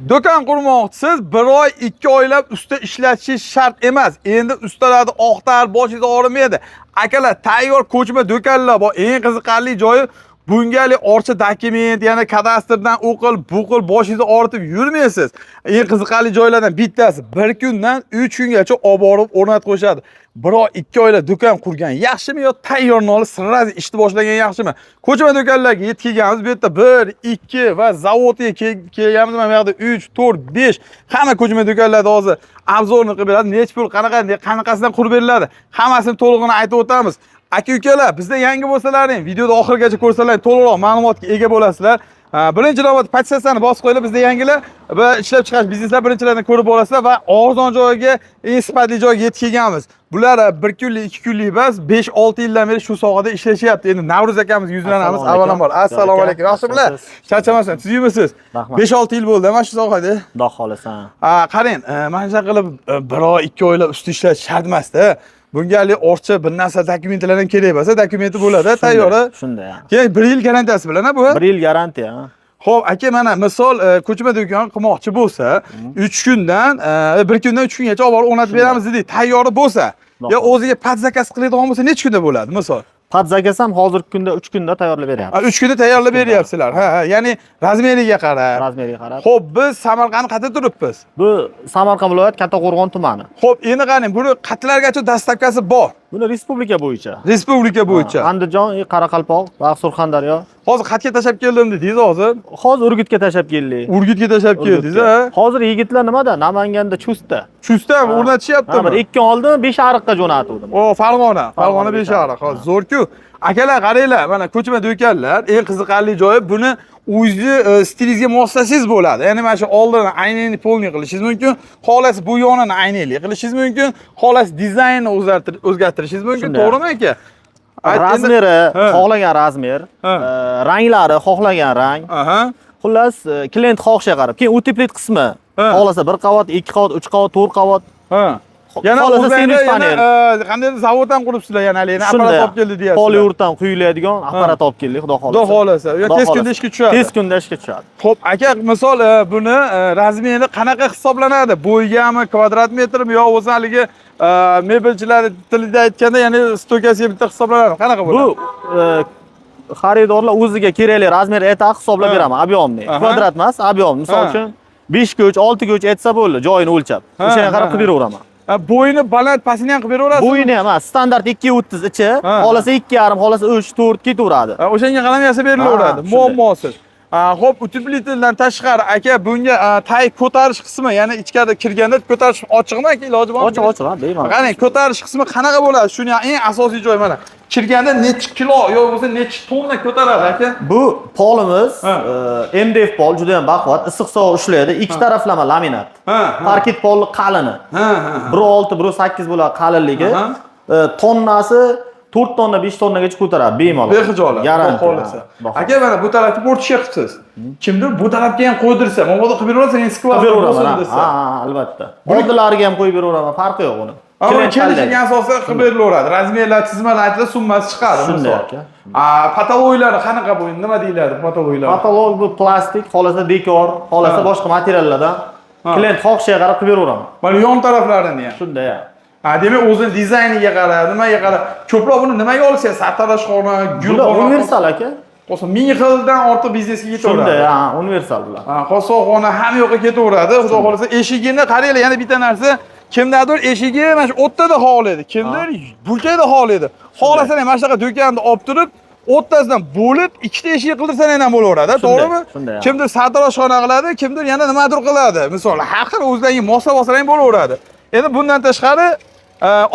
Do'kon qurmoqchisiz, 1 oy, 2 oylab usta ishlatishingiz shart emas. Endi ustalarni oqtar, boshingiz og'rimaydi. Akalar, tayyor ko'chma do'konlar bor. Eng qiziqarli joyi bungali orcha dokument, ya'ni kadastrdan o'qil, buqil boshingizni og'ritib yurmaysiz. Eng qiziqarli joylardan bittasi 1 kundan 3 kungacha olib borib o'rnatib qo'yishadi. 1 oy, 2 oylar do'kon qurgan yaxshimi yo tayyorni olib sirrazi ishni boshlagan yaxshimi? Ko'chma do'konlarga yetib kelganmiz. Bu yerda 1, 2 va zavodga kelganmiz. Mana bu yerda 3, 4, 5 hamma ko'chma do'konlarda hozir obzorni qilib beradi. Nech pul, qanaqasidan qurib beriladi? Hammasini to'lig'ini aytib o'tamiz. Aka-ukalar, bizda yangi bo'lsalaring, videoda oxirigacha ko'rsalaring, to'liqroq ma'lumotga ega bo'lasizlar. Birinchi navbatda podpisatsiyani bosib qo'yinglar. Bizda yangilar va ishlab chiqarish bizneslar birinchilardan ko'rib olasizlar va arzon joyga, eng sifatli joyga yetib kelganmiz. Bular 1 kunlik, 2 kunlik emas, 5-6 yildan beri shu sohada ishlashyapti. Endi Navruz akamiz yuzlanamiz. Avvalambor assalomu alaykum. Yaxshimilar? Charchamasdan, siz yurmisiz? 5-6 yil bo'ldi mana shu sohada. Xudo xolasa. Qarang, mana shunday qilib 1 oy, 2 oylab ust ishlash shart emas-da. Bungali orcha bir narsa dokumentlar ham kerak bo'lsa, dokumenti bo'ladi, tayyori. Shunday ham. Keyin 1 yil garantiyasi bilan bu. 1 yil garantiya. Xo'p, aka, mana misol ko'chma do'kon qilmoqchi bo'lsa, 3 kundan 1 kundan 3 kungacha olib borib o'rnatib beramiz dedik. Tayyori bo'lsa, yo o'ziga pad zakaz qiladigan bo'lsa, necha kunda bo'ladi, misol? Pad zakaz ham hozirgi kunda 3 kunda tayyorlab beryapmiz. 3 kunda tayyorlab beryapsizlar. Ha, ya'ni razmeriga qarab. Razmeriga qarab. Xo'p, biz Samarqandda qayerda turibmiz? Bu Samarqand viloyat Kattaqo'rg'on tumani. Xo'p, endi qarang, buni qatlargacha dastavkasi bor. Buni respublika bo'yicha. Respublika bo'yicha. Andijon, Qoraqalpoq va Surxondaryo. Hozir qayerga tashab keldim dedingiz hozir? Hozir Urgutga tashab keldik. Urgutga tashab keldingiz, ha? Hozir yigitlar nimada? Namanganda Chustda. Chustami o'rnatishyaptimi? Bir 2 kun oldin Beshariqqa jo'natdim. O, Farg'ona Beshariq. Hozir zo'r-ku. Akalar, qaranglar, mana ko'chma do'konlar, eng qiziqarli joyi buni o'zi stilingizga moslashingiz bo'ladi. Ya'ni mana shu oldini aynini polniy qilishingiz mumkin, xolasi bu yonini aynili qilishingiz mumkin, xolasi dizaynni o'zgartirishingiz mumkin, to'g'rimi aka? Razmeri, xohlagan razmer, ranglari, xohlagan rang. Xullas, klient xohishiga qarab. Keyin uteplit qismi, xolasa 1 qavat, 2 qavat, 3 qavat, 4 qavat. Yana qanday zavoddan quribsizlar, yana apparat olib keldi deyapsiz. Poliurdan quyiladigan apparat olib keldik, xudo xolasa. Xudo xolasa. Tez kunda ishga tushadi. Tez kunda ishga tushadi. Xo'p, aka, misol buni razmeri qanaqa hisoblanadi? Bo'ygami, kvadrat metrmi yo o'zi haligi mebelchilar tilida aytganda, ya'ni stoykasiga bitta hisoblanadi. Qanaqa bo'ladi? Bu xaridorlar o'ziga kerakli razmer aytib hisoblab beraman, объемный. Kvadrat emas, объем. Misol uchun 5 ga 3, 6 ga 3 aytsa bo'ldi, joyini o'lchab. O'shanga qarab qilib beraveraman. Bo'yini baland, pastini ham qilib beraverasiz? Bo'yini emas, standart 2.30 ichi, xolasa 2.5, xolasa 3, 4 ketaveradi. O'shanga qarab yasab berilaveradi. Muammosiz. Xo'p, utilitetdan tashqari aka, bunga tay ko'tarish qismi, ya'ni ichkarida kirganda ko'tarish ochiqmi aka, iloji bormi? Ochiq, bemalol. Qarang, ko'tarish qismi qanaqa bo'ladi? Shuni eng asosiy joy mana. Kirganda necha kilo yo bo'lsa necha tonna ko'taradi aka? Bu polimiz MDF pol, juda ham baquvvat, issiq sovuq ishlaydi. Ikki taraflama laminat. Parket polni qalini. 1.6, 1.8 bo'ladi qalinligi. Tonnasi 4 tonna, 5 tonnagacha ko'taradi bemalol. Bexijolat. Garantiya. Aka, mana bu tarafga portishga qilibsiz. Kimdir bu tarafga ham qo'ydirsa, mobodo qilib beraverasiz, endi skvaz bo'lsin desa. Albatta. Oldilariga ham qo'yib beraman, farqi yo'q uni. Kelishiga asosida qilib berilaveradi. Razmerlar, tizmalar aytila, summasi chiqadi. Shunday aka. Patologiyalar qanaqa bo'ladi? Nima deyiladi patologiyalar? Patolog bu plastik, xolasa dekor, xolasa boshqa materiallardan klient xohishiga qarab qilib beraveraman. Mana yon taraflarini ham. Shunday ham. Demak, o'zining dizayniga qarab, nimaga qarab, ko'proq buni nimaga olsa, sartaroshxona, gulxona, universal aka. Qo'sa 1000 xildan ortiq biznesga ketaveradi. Shunday, universal bular. Qo'soqxona hamma yoqqa ketaveradi. Xudo xolasa, eshigini qaranglar, yana bitta narsa, kimdadir eshigi mana shu o'rtada xohlaydi, kimdir burchakda xohlaydi. Xohlasa ham mana shunaqa do'konni olib turib, o'rtasidan bo'lib, ikkita eshik qildirsa ham bo'laveradi, to'g'rimi? Kimdir sartaroshxona qiladi, kimdir yana nimadir qiladi. Misol, har xil o'zlariga moslab ham bo'laveradi. Endi bundan tashqari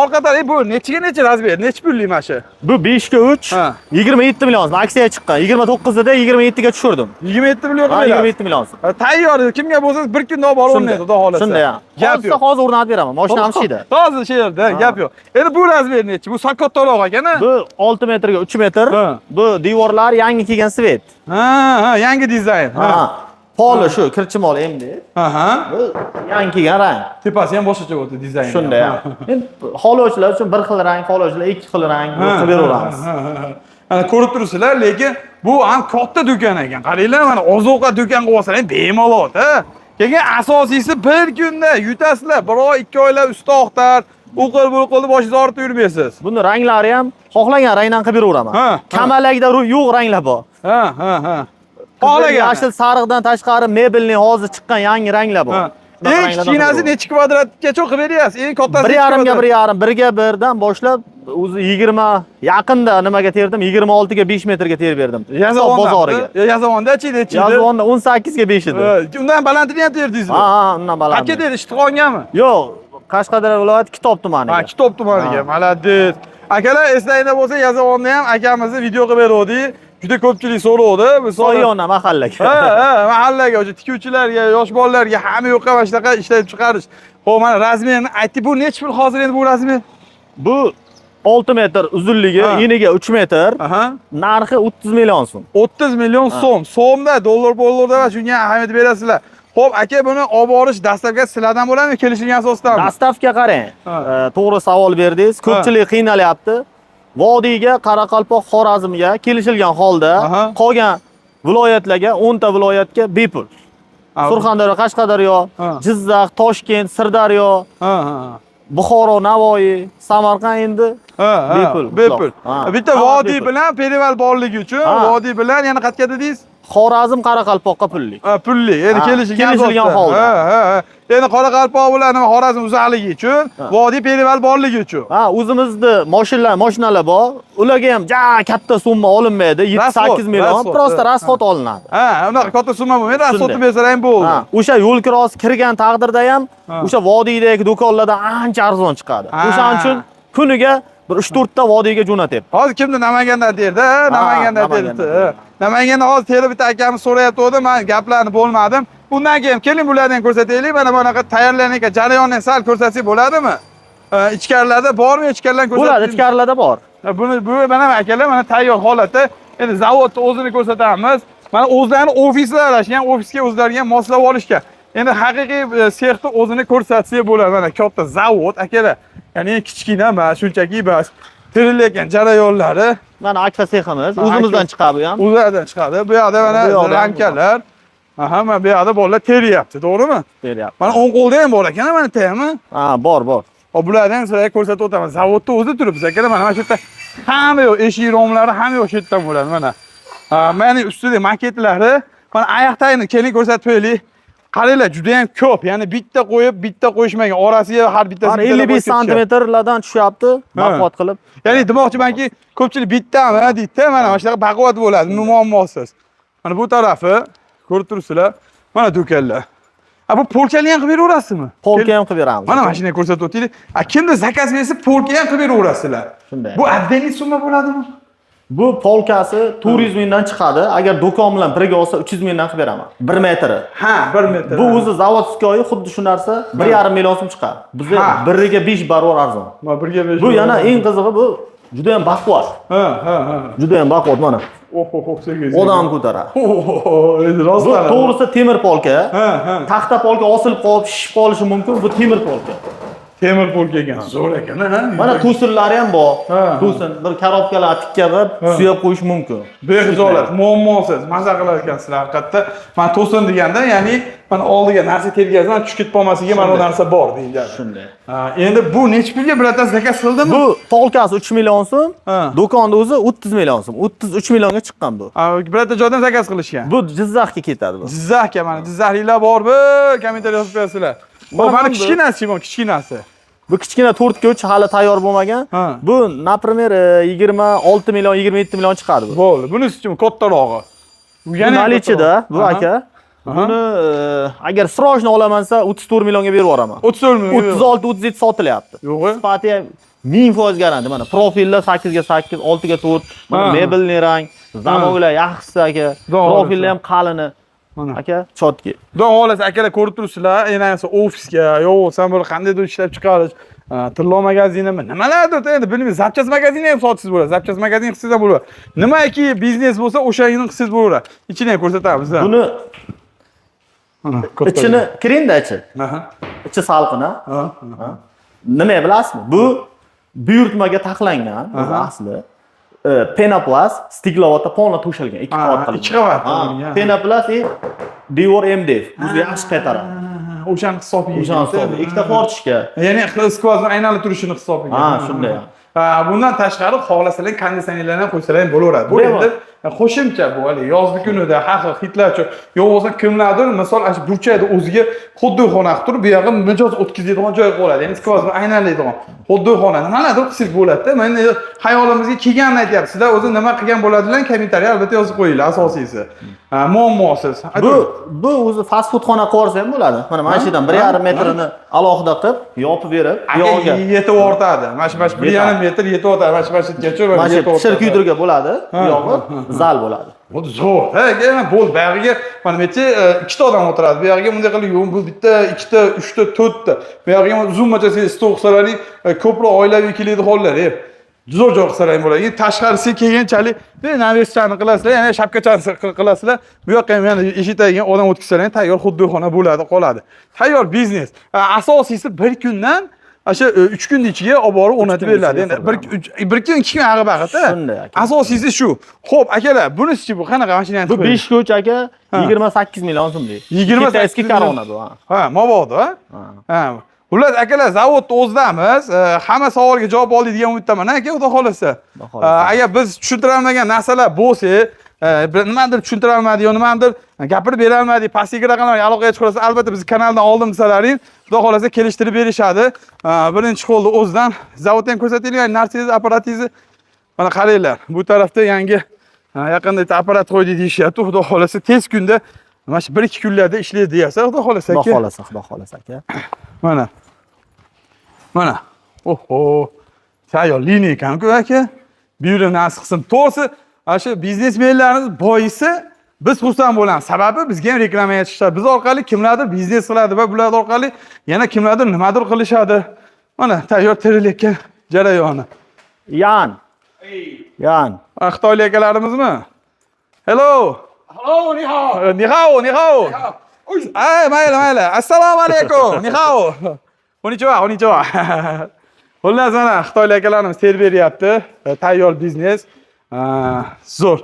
orqa taraf bu necha razmer, necha pullik mana shu? Bu 5 ga 3, 27 million. Aksiyaga chiqqan. 29 da 27 ga tushirdim. 27 million qiladi. 27 million. Tayyor, kimga bo'lsa bir kunda olib borib o'rnaydi, xudo xolasa. Shunday. Gap yo'q. Hozir o'rnatib beraman. Mashina hamshida. Hozir shu yerda gap yo'q. Endi bu razmer necha? Bu kattaroq ekan-a? Bu 6 metrga 3 metr. Bu devorlar yangi kelgan svet. Yangi dizayn. Poli shu kirchimol endi. Bu yangi kelgan rang. Tepasi ham boshqacha bo'ldi dizayn. Shunday. Endi xohlovchilar uchun bir xil rang, xohlovchilar ikki xil rang qilib beraveramiz. Ana ko'rib turibsizlar, lekin bu ham katta do'kon ekan. Qaranglar, mana oziq-ovqat do'kon qilib olsalar bemalol, Keyin asosiysi bir kunda yutasizlar. Bir oy, 2 oylar usti oqtar, u qil bu qilni boshingizni ortib yurmaysiz. Buni ranglari ham xohlagan rangdan qilib beraveraman. Ha, ha. Kamalakda yo'q ranglar bor. Ha. Xohlagan. Yashil sariqdan tashqari mebelning hozir chiqqan yangi ranglar bor. Eng kichkinasi necha kvadratgacha qilib beryapsiz? Eng kattasi 1,5 ga 1,5, 1 ga 1 dan boshlab o'zi 20 yaqinda nimaga terdim? 26 ga 5 metrga terib berdim. Bozoriga. Yazavonda-chi, nechi? Yazvonda 18 ga 5 edi. Undan balandini ham terdingizmi? Ha, undan baland. Qancha dedi? Ishtiqonganmi? Yo'q, Qashqadaryo viloyati Kitob tumaniga. Ha, Kitob tumaniga. Malades. Akalar, eslayinglar bo'lsa, Yazavonni ham akamizni video qilib berdik. Juda ko'pchilik so'rovdi. Soyona mahallaga. Ha, mahallaga, o'sha tikuvchilarga, yosh bolalarga hamma yo'qqa mana shunaqa ishlab chiqarish. Xo'p, mana razmerini aytdi. Bu necha pul hozir endi bu razmer? Bu 6 metr uzunligi, eniga 3 metr. Narxi 30 million so'm. 30 million so'm. So'mda, dollarda va shunga ahamiyat berasizlar. Xo'p, aka, buni olib borish dastlabki sizlardan bo'ladimi, kelishilgan asosdami? Dastlabga qarang. To'g'ri savol berdingiz. Ko'pchilik qiynalyapti. Vodiyga, Qoraqalpoq, Xorazmga kelishilgan holda qolgan viloyatlarga 10 ta viloyatga bepul. Surxondaryo, Qashqadaryo, Jizzax, Toshkent, Sirdaryo, Buxoro, Navoiy, Samarqand endi bepul. Bitta vodiy bilan perival borligi uchun, vodiy bilan yana qayerga dedingiz? Xorazm, Qoraqalpoqqa pullik. Pullik. Endi kelishilgan holda. Endi Qoraqalpoq bilan Xorazm uzoqligi uchun, vodiy perival borligi uchun. O'zimizda mashinalar bor. Ularga ham katta summa olinmaydi, 7-8 million, prosta rasxot olinadi. Unaqa katta summa bo'lmaydi, rasxotni bersalar ham bo'ldi. O'sha yo'l kirosi kirgan taqdirda ham o'sha vodiydagi do'konlardan ancha arzon chiqadi. O'shaning uchun kuniga bir 3-4 ta vodiyga jo'natyapti. Hozir kimdir Namangandan terdi, Namangandan terdi. Namangandan hozir terib bitta akamiz so'rayapti, men gaplarni bo'lmadim. Bundan keyin keling bularni ham ko'rsataylik. Mana bunaqa tayyorlangan jarayonni sal ko'rsatsak bo'ladimi? Ichkarilarda bormi? Ichkarilarni ko'rsatib. Bo'ladi, ichkarilarda bor. Bu mana akalar, mana tayyor holatda. Endi zavodni o'zini ko'rsatamiz. Mana o'zlarining ofislari aralashgan, ofisga o'zlariga moslab olishgan. Endi haqiqiy sexni o'zini ko'rsatsak bo'ladi. Mana katta zavod akalar. Ya'ni kichkina emas, shunchaki bas. Terilayotgan jarayonlari. Mana akfa seximiz, o'zimizdan chiqadi bu ham. O'zlaridan chiqadi. Bu yoqda mana ramkalar. Mana bu yoqda bolalar teryapti, to'g'rimi? Teryapti. Mana o'ng qo'lda ham bor ekan, mana taymi? Bor. Bulardan sizlarga ko'rsatib o'taman. Zavodda o'zi turibsiz akalar. Mana shu yerda hamma yo'q, eshik romlari hamma yo'q shu yerdan bo'ladi mana. Mana ustida maketlari, mana oyoq tagini keling ko'rsatib qo'yaylik. Qaranglar, juda ham ko'p. Ya'ni bitta qo'yib, bitta qo'yishmagan. Orasiga har bittasi 55 santimetrlardan tushyapti, baquvvat qilib. Ya'ni demoqchimanki, ko'pchilik bittami deydi, mana shunaqa baquvvat bo'ladi, muammosiz. Mana bu tarafi ko'rib turibsizlar. Mana do'konlar. Bu polkani ham qilib beraverasizmi? Polka ham qilib beramiz. Mana mashinani ko'rsatib o'taylik. Kimdir zakaz bersa, polka ham qilib beraverasizlar. Shunday. Bu abdaniy summa bo'ladimi? Bu polkasi 400 mingdan chiqadi. Agar do'kon bilan birga olsa 300 mingdan qilib beraman. 1 metri. 1 metr. Bu o'zi zavodskoyi xuddi shu narsa 1,5 million so'm chiqadi. Bizda 1 ga 5 barobar arzon. 1 ga 5. Bu yana eng qizig'i bu juda ham baquvvat. Juda ham baquvvat mana. Odam ko'taradi. Bu to'g'risi temir polka. Taxta polka osilib qolib, shishib qolishi mumkin. Bu temir polka. Temir polka ekan. Zo'r ekan, Mana to'sinlari ham bor. To'sin bir korobkalar tikkazib, suyab qo'yish mumkin. Bexijolat, muammosiz, maza qilar ekansizlar haqiqatda. Men to'sin deganda, ya'ni mana oldiga narsa tergazman, tushib ketib qolmasligi mana bu narsa bor deyiladi. Shunday. Endi bu necha pulga biratasi zakaz qildimi? Bu polkasi 3 million so'm, do'konda o'zi 30 million so'm. 33 millionga chiqqan bu. Birata joydan zakaz qilishgan. Bu Jizzaxga ketadi bu. Jizzaxga mana Jizzaxliklar bormi? Kommentariy yozib qo'yasizlar. Mana kichkinasi. Bu kichkina 4 ko'ch hali tayyor bo'lmagan. Bu, например, 26 million, 27 million chiqadi bu. Bo'ldi. Bunisi kattarog'i. Bu nalichida, bu aka. Buni agar srojni olamansa 34 millionga berib yuboraman. 34 million. 36, 37 sotilyapti. Yo'q. Sifati ham 1000% garanti. Mana profillar 8 ga 8, 6 ga 4. Mana mebelni rang, zamovlar yaxshisi aka. Profillar ham qalini. Aka, chotki. Xudo xolasa akalar ko'rib turibsizlar, ayniqsa ofisga, yo'q, bir qandaydir ishlab chiqarish, tilla magazinimi, nimalardir endi bilmayman, zapchas magazini ham sotsangiz bo'ladi, zapchas magazin qilsangiz ham bo'ladi. Nimaki biznes bo'lsa, o'shani qilsangiz bo'ladi. Ichini ham ko'rsatamiz. Buni ichini kiringda ichi. Ichi salqin, nima bilasizmi? Bu buyurtmaga taxlangan, asli. Penoplast stiklovatda polna to'shalgan 2 qavat qilib. 2 qavat. Penoplast Dior MDF. Bizga yaxshi qaytaradi. O'shan hisobiga. O'shan hisobi. Ikkita fortishga. Ya'ni skvozning aylanib turishini hisobiga. Ha, shunday. Bundan tashqari xohlasalar konditsionerlarni ham qo'ysalar ham bo'laveradi. Bu endi qo'shimcha bu hali yozgi kunida har xil hitlarcha yo bo'lmasa kimlardir misol ana shu burchakda o'ziga xuddi xona qilib turib bu yoqqa mijoz o'tkazadigan joy qoladi. Ya'ni skvozni aylanadigan xuddi xona nimalardir qilsak bo'ladi-da. Men hayolimizga kelganini aytyapman. Sizlar o'zi nima qilgan bo'ladilar kommentariy albatta yozib qo'yinglar asosiysi. Muammosiz. Bu o'zi fast food xona qilsa ham bo'ladi. Mana shu yerdan 1,5 metrini alohida qilib, yopib berib, yog'iga yetib ortadi. Mana shu 1,5 metr yetib ortadi. Mana shu yergacha mana shu pishir kuydirga bo'ladi, yog'i zal bo'ladi. Bu zo'r. Ha, bo'l bag'iga mana mecha ikkita odam o'tiradi. Bu yoqqa bunday qilib bu bitta, ikkita, uchta, to'rtta. Bu yoqqa uzunmacha stol qilsalaring ko'proq oilaviy keladi hollar. Zo'r joy qilsalaring bo'ladi. Tashqarisiga kelganchalik navigatsiyani qilasizlar, ya'ni shapkachani qilasizlar. Bu yoqqa ham yana eshik tagiga odam o'tkazsalaring tayyor xuddi xona bo'ladi, qoladi. Tayyor biznes. Asosiysi bir kundan Asha 3 kun ichiga olib borib o'rnatib beriladi. Endi bir kun 2 kun ag'ib ag'ida. Shunday aka. Asosiysi shu. Xo'p, akalar, bunisi bu qanaqa mashinani? Bu 5 ko'ch aka 28 million so'mlik. 28 Corona bu. Ha, mabodo, ha. Xullas, akalar, zavodni o'zidamiz. Hamma savolga javob oladigan umiddaman, aka, xudo xolasa. Agar biz tushuntirolmagan narsalar bo'lsa, nimadir tushuntira olmadik, nimadir gapirib bera olmadik, pastki raqamlarga aloqaga chiqarsa, albatta biz kanaldan oldim desalaring, xudo xolasa kelishtirib berishadi. Birinchi qo'lda o'zidan zavodni ham ko'rsatilgan narsangiz, apparatingizni mana qaranglar. Bu tarafda yangi yaqinda apparat qo'ydik deyishyapti. Xudo xolasa tez kunda mana shu 1-2 kunlarda ishlaydi deyapsiz, xudo xolasa aka. Xudo xolasa aka. Mana. Mana. Oho. Tayyor liniya ekan-ku aka. Bu yerda nasib qilsin. To'g'risi, ana shu biznesmenlarimiz boyisi biz xursand bo'lamiz. Sababi bizga ham reklamaga chiqishadi. Biz orqali kimlardir biznes qiladi va bular orqali yana kimlardir nimadir qilishadi. Mana tayyor terilayotgan jarayoni. Yan. Xitoylik akalarimizmi? Hello. Hello, ni hao. Ni hao, ni hao. Ay, mayli. Assalomu alaykum. Ni hao. Konnichiwa. Xullas mana Xitoylik akalarimiz ter beryapti. Tayyor biznes. Zo'r.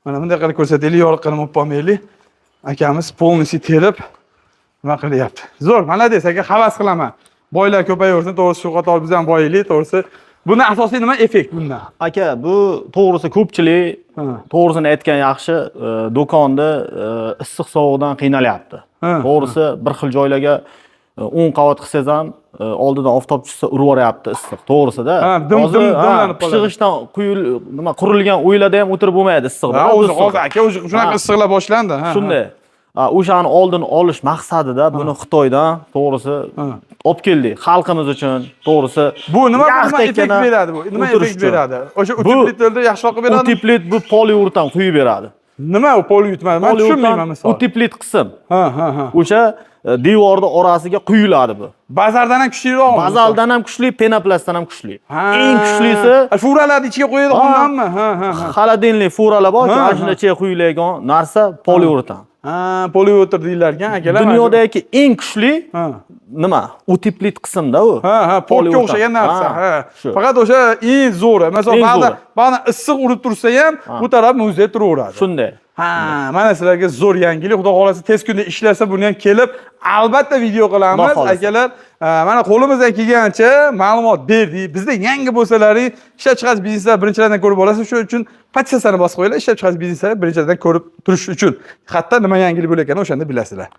Mana bunday qilib ko'rsataylik, yorug' qilib olib bo'lmaylik. Akamiz polniy terib nima qilyapti. Zo'r, malades aka, havas qilaman. Boylar ko'payaversin, to'g'risi shu qator biz ham boyaylik, to'g'risi. Buni asosiy nima effekt bundan? Aka, bu to'g'risi ko'pchilik to'g'risini aytgan yaxshi, do'konda issiq sovuqdan qiynalyapti. To'g'risi bir xil joylarga 10 qavat qilsangiz ham oldidan oftob tushsa urib yuboryapti issiq. To'g'risida. Hozir pishig'ishdan nima qurilgan uylarda ham o'tirib bo'lmaydi issiqda. Hozir aka shunaqa issiqlar boshlandi. Shunday. O'shani oldini olish maqsadida buni Xitoydan to'g'risi olib keldik. Xalqimiz uchun to'g'risi. Bu nima effekt beradi bu? Nima effekt beradi? O'sha utilitlarda yaxshiroq qilib beradi. Utilit bu poliuretan quyib beradi. Nima u poliuret? Men tushunmayman misol. Utilit qism. Ha. O'sha devorni orasiga quyiladi bu. Bazardan ham kuchliroqmi? Bazaldan ham kuchli, penoplastdan ham kuchli. Eng kuchlisi furalarni ichiga qo'yadi ondanmi? Xolodilnik furalar bor, shunda ichiga quyiladigan narsa poliuretan. Poliuretan deyiladigan akalar. Dunyodagi eng kuchli nima? Utiplit qismda u. Polga o'xshagan narsa. Faqat o'sha eng zo'ri. Masalan, ba'zan issiq urib tursa ham bu taraf muzday turaveradi. Shunday. Mana sizlarga zo'r yangilik. Xudo xolasa tez kunda ishlasa buni ham kelib, albatta video qilamiz akalar. Mana qo'limizdan kelgancha ma'lumot berdik. Bizda yangi bo'lsalaring, ishlab chiqarish bizneslar birinchilardan ko'rib olasiz. Shuning uchun podpisatsiyani bosib qo'yinglar, ishlab chiqarish bizneslar birinchilardan ko'rib turish uchun. Hatto nima yangilik bo'layotganini o'shanda bilasizlar.